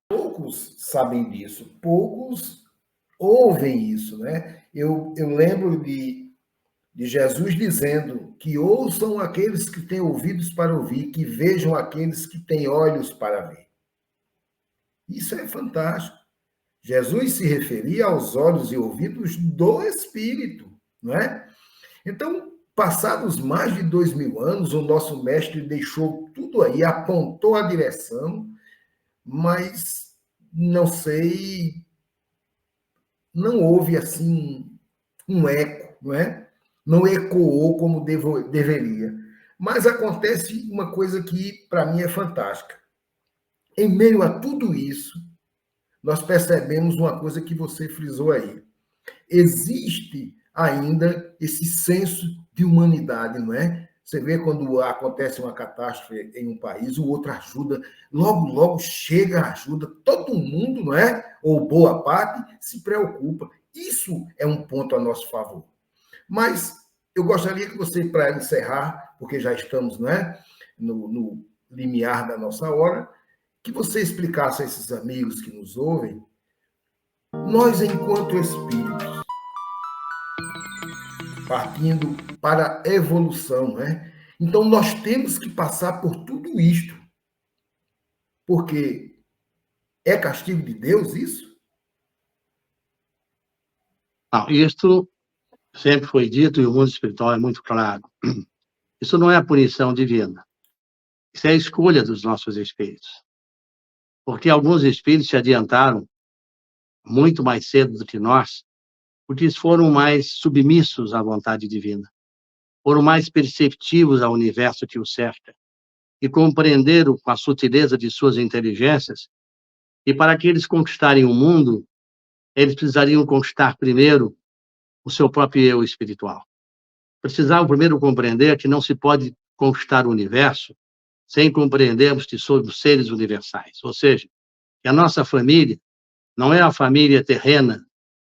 Poucos sabem disso, poucos ouvem isso, né? Eu lembro de Jesus dizendo que ouçam aqueles que têm ouvidos para ouvir, que vejam aqueles que têm olhos para ver. Isso é fantástico. Jesus se referia aos olhos e ouvidos do Espírito, não é? Então, passados mais de 2000 anos, o nosso mestre deixou tudo aí, apontou a direção, mas não sei, não houve assim um eco, não é? Não ecoou como deveria. Mas acontece uma coisa que para mim é fantástica. Em meio a tudo isso, nós percebemos uma coisa que você frisou aí. Existe ainda esse senso de humanidade, não é? Você vê quando acontece uma catástrofe em um país, o outro ajuda, logo, logo chega a ajuda, todo mundo, não é? Ou boa parte, se preocupa. Isso é um ponto a nosso favor. Mas eu gostaria que você, para encerrar, porque já estamos, não é? No limiar da nossa hora, que você explicasse a esses amigos que nos ouvem, nós, enquanto espíritos, partindo para a evolução, né? Então, nós temos que passar por tudo isto, porque é castigo de Deus isso? Não, isto sempre foi dito e o mundo espiritual é muito claro. Isso não é a punição divina. Isso é a escolha dos nossos espíritos. Porque alguns espíritos se adiantaram muito mais cedo do que nós, porque eles foram mais submissos à vontade divina, foram mais perceptivos ao universo que os cerca e compreenderam com a sutileza de suas inteligências e para que eles conquistarem o mundo, eles precisariam conquistar primeiro o seu próprio eu espiritual. Precisavam primeiro compreender que não se pode conquistar o universo sem compreendermos que somos seres universais. Ou seja, que a nossa família não é a família terrena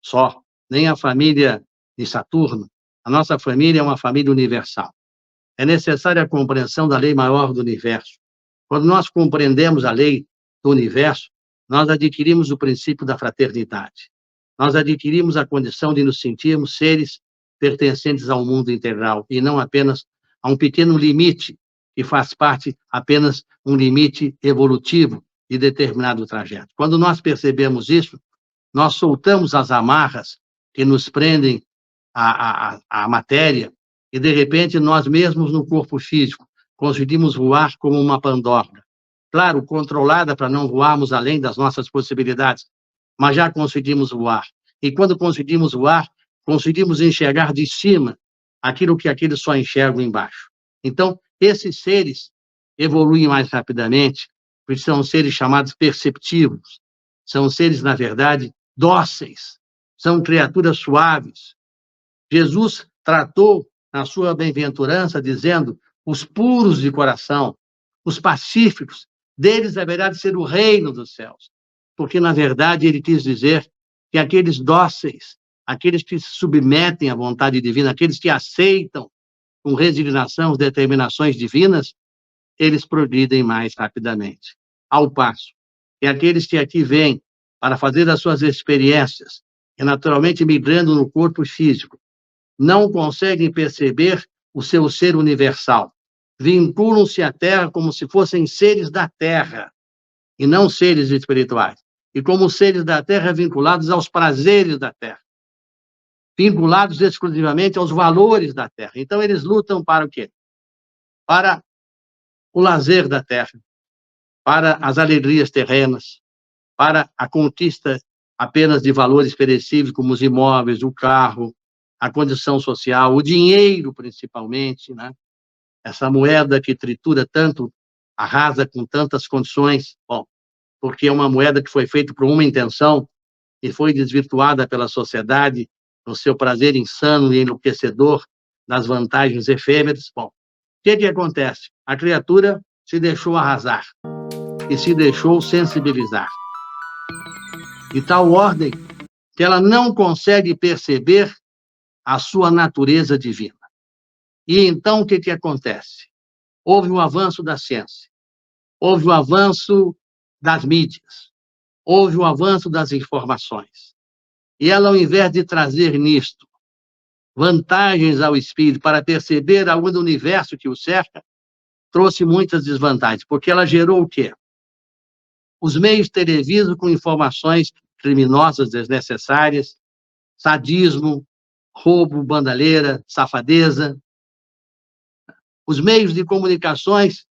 só, nem a família de Saturno. A nossa família é uma família universal. É necessária a compreensão da lei maior do universo. Quando nós compreendemos a lei do universo, nós adquirimos o princípio da fraternidade. Nós adquirimos a condição de nos sentirmos seres pertencentes ao mundo integral e não apenas a um pequeno limite que faz parte apenas um limite evolutivo de determinado trajeto. Quando nós percebemos isso, nós soltamos as amarras que nos prendem à matéria e, de repente, nós mesmos no corpo físico conseguimos voar como uma pandorga. Claro, controlada para não voarmos além das nossas possibilidades, mas já conseguimos voar. E quando conseguimos voar, conseguimos enxergar de cima aquilo que aqueles só enxergam embaixo. Então, esses seres evoluem mais rapidamente, porque são seres chamados perceptivos, são seres, na verdade, dóceis, são criaturas suaves. Jesus tratou, na sua bem-aventurança, dizendo: os puros de coração, os pacíficos, deles haverá de ser o reino dos céus. Porque, na verdade, ele quis dizer que aqueles dóceis, aqueles que se submetem à vontade divina, aqueles que aceitam com resignação as determinações divinas, eles progridem mais rapidamente. Ao passo que aqueles que aqui vêm para fazer as suas experiências, e naturalmente migrando no corpo físico, não conseguem perceber o seu ser universal. Vinculam-se à Terra como se fossem seres da Terra, e não seres espirituais. E como seres da Terra vinculados aos prazeres da Terra, vinculados exclusivamente aos valores da Terra. Então, eles lutam para o quê? Para o lazer da Terra, para as alegrias terrenas, para a conquista apenas de valores perecíveis, como os imóveis, o carro, a condição social, o dinheiro, principalmente, né? Essa moeda que tritura tanto, arrasa com tantas condições, bom, porque é uma moeda que foi feita por uma intenção e foi desvirtuada pela sociedade no seu prazer insano e enlouquecedor das vantagens efêmeras. Bom, o que acontece? A criatura se deixou arrasar e se deixou sensibilizar. De tal ordem que ela não consegue perceber a sua natureza divina. E então, o que acontece? houve um avanço da ciência, houve um avanço das mídias, houve um avanço das informações. E ela, ao invés de trazer nisto vantagens ao espírito para perceber aonde o universo que o cerca, trouxe muitas desvantagens, porque ela gerou o quê? Os meios televisivos com informações criminosas desnecessárias, sadismo, roubo, bandalheira, safadeza. Os meios de comunicações,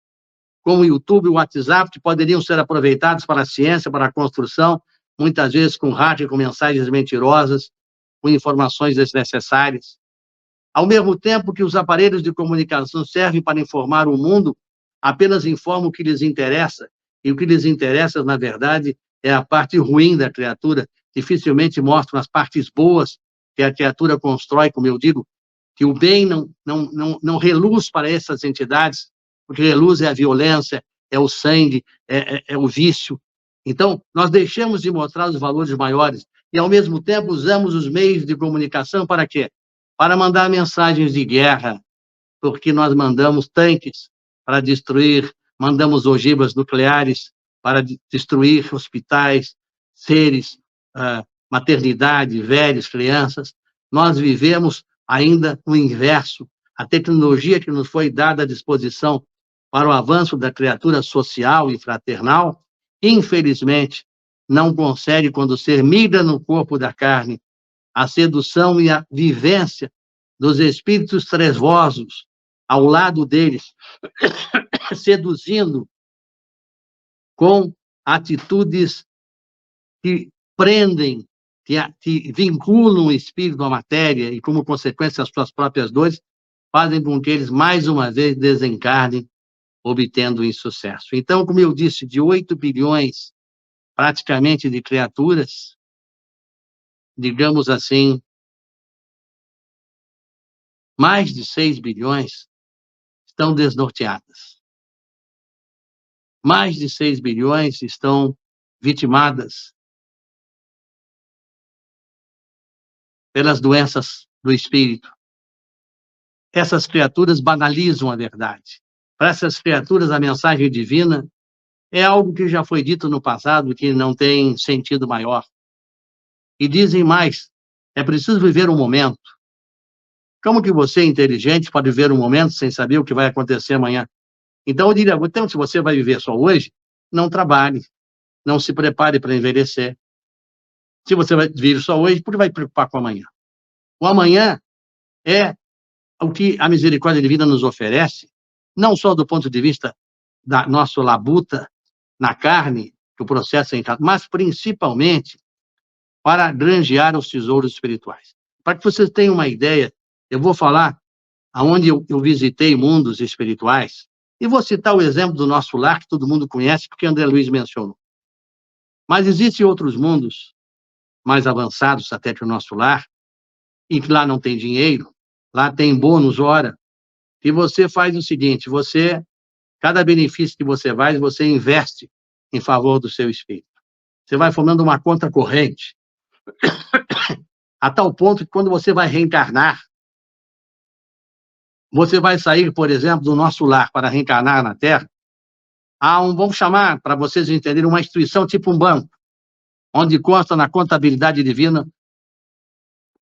como o YouTube e o WhatsApp, que poderiam ser aproveitados para a ciência, para a construção, muitas vezes com rádio, com mensagens mentirosas, com informações desnecessárias. Ao mesmo tempo que os aparelhos de comunicação servem para informar o mundo, apenas informam o que lhes interessa, e o que lhes interessa, na verdade, é a parte ruim da criatura, dificilmente mostram as partes boas que a criatura constrói, como eu digo, que o bem não reluz para essas entidades, porque reluz é a violência, é o sangue, é o vício. Então, nós deixamos de mostrar os valores maiores e, ao mesmo tempo, usamos os meios de comunicação para quê? Para mandar mensagens de guerra, porque nós mandamos tanques para destruir, mandamos ogivas nucleares para destruir hospitais, seres, maternidade, velhos, crianças. Nós vivemos ainda o inverso. A tecnologia que nos foi dada à disposição para o avanço da criatura social e fraternal, infelizmente, não consegue, quando o ser migra no corpo da carne, a sedução e a vivência dos espíritos trevosos ao lado deles, seduzindo com atitudes que prendem, que vinculam o espírito à matéria e, como consequência, as suas próprias dores, fazem com que eles, mais uma vez, desencarnem, obtendo insucesso. Então, como eu disse, de 8 bilhões, praticamente, de criaturas, digamos assim, mais de 6 bilhões estão desnorteadas. Mais de 6 bilhões estão vitimadas pelas doenças do espírito. Essas criaturas banalizam a verdade. Para essas criaturas, a mensagem divina é algo que já foi dito no passado, que não tem sentido maior. E dizem mais, é preciso viver um momento. Como que você, inteligente, pode viver um momento sem saber o que vai acontecer amanhã? Então, eu diria, então, se você vai viver só hoje, não trabalhe, não se prepare para envelhecer. Se você vai viver só hoje, por que vai preocupar com amanhã? O amanhã é o que a misericórdia divina nos oferece, não só do ponto de vista da nossa labuta na carne, que o processo é encarnado, mas principalmente para granjear os tesouros espirituais. Para que vocês tenham uma ideia, eu vou falar aonde eu visitei mundos espirituais, e vou citar o exemplo do nosso lar, que todo mundo conhece, porque André Luiz mencionou. Mas existem outros mundos mais avançados até que o nosso lar, e que lá não tem dinheiro, lá tem bônus hora, e você faz o seguinte, cada benefício que você vai, você investe em favor do seu espírito. Você vai formando uma conta corrente, a tal ponto que quando você vai reencarnar, você vai sair, por exemplo, do nosso lar para reencarnar na Terra, vamos chamar, para vocês entenderem, uma instituição tipo um banco, onde consta na contabilidade divina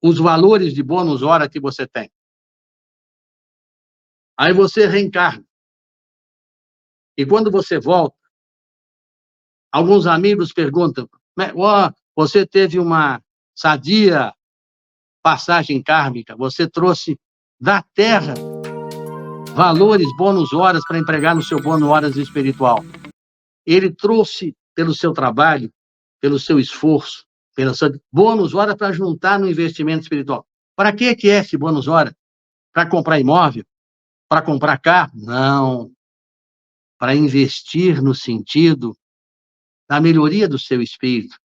os valores de bônus hora que você tem. Aí você reencarna. E quando você volta, alguns amigos perguntam, você teve uma sadia passagem kármica, você trouxe da Terra valores, bônus horas para empregar no seu bônus horas espiritual. Ele trouxe pelo seu trabalho, pelo seu esforço, pelo seu bônus hora para juntar no investimento espiritual. Para que é esse bônus hora? Para comprar imóvel? Para comprar carro? Não. Para investir no sentido da melhoria do seu espírito,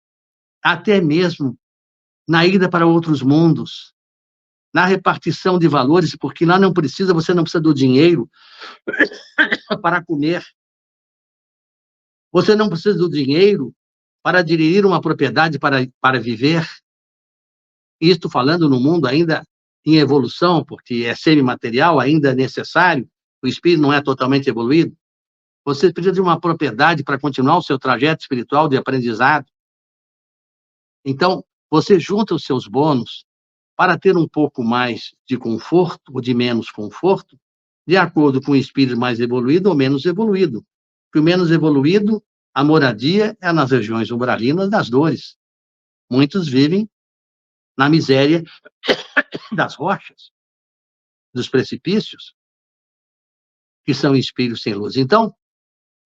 até mesmo na ida para outros mundos, na repartição de valores, porque lá você não precisa do dinheiro para comer. Você não precisa do dinheiro para adquirir uma propriedade para viver. Isto falando no mundo ainda em evolução, porque é semimaterial, ainda é necessário, o espírito não é totalmente evoluído, você precisa de uma propriedade para continuar o seu trajeto espiritual de aprendizado. Então, você junta os seus bônus para ter um pouco mais de conforto ou de menos conforto, de acordo com o espírito mais evoluído ou menos evoluído. Porque o menos evoluído, a moradia é nas regiões umbralinas das dores. Muitos vivem na miséria das rochas, dos precipícios, que são espíritos sem luz. Então,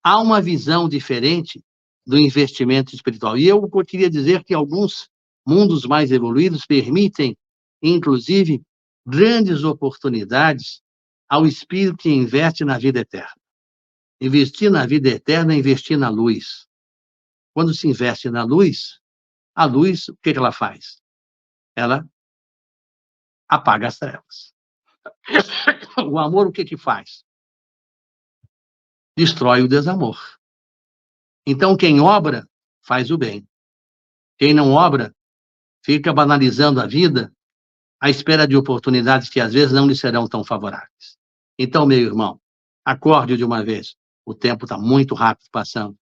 há uma visão diferente do investimento espiritual. E eu queria dizer que alguns mundos mais evoluídos permitem, inclusive, grandes oportunidades ao espírito que investe na vida eterna. Investir na vida eterna é investir na luz. Quando se investe na luz, a luz, o que ela faz? Ela apaga as trevas. O amor, o que faz? Destrói o desamor. Então, quem obra, faz o bem. Quem não obra, fica banalizando a vida à espera de oportunidades que, às vezes, não lhe serão tão favoráveis. Então, meu irmão, acorde de uma vez. O tempo está muito rápido passando.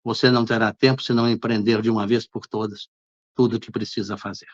Você não terá tempo se não empreender de uma vez por todas tudo o que precisa fazer.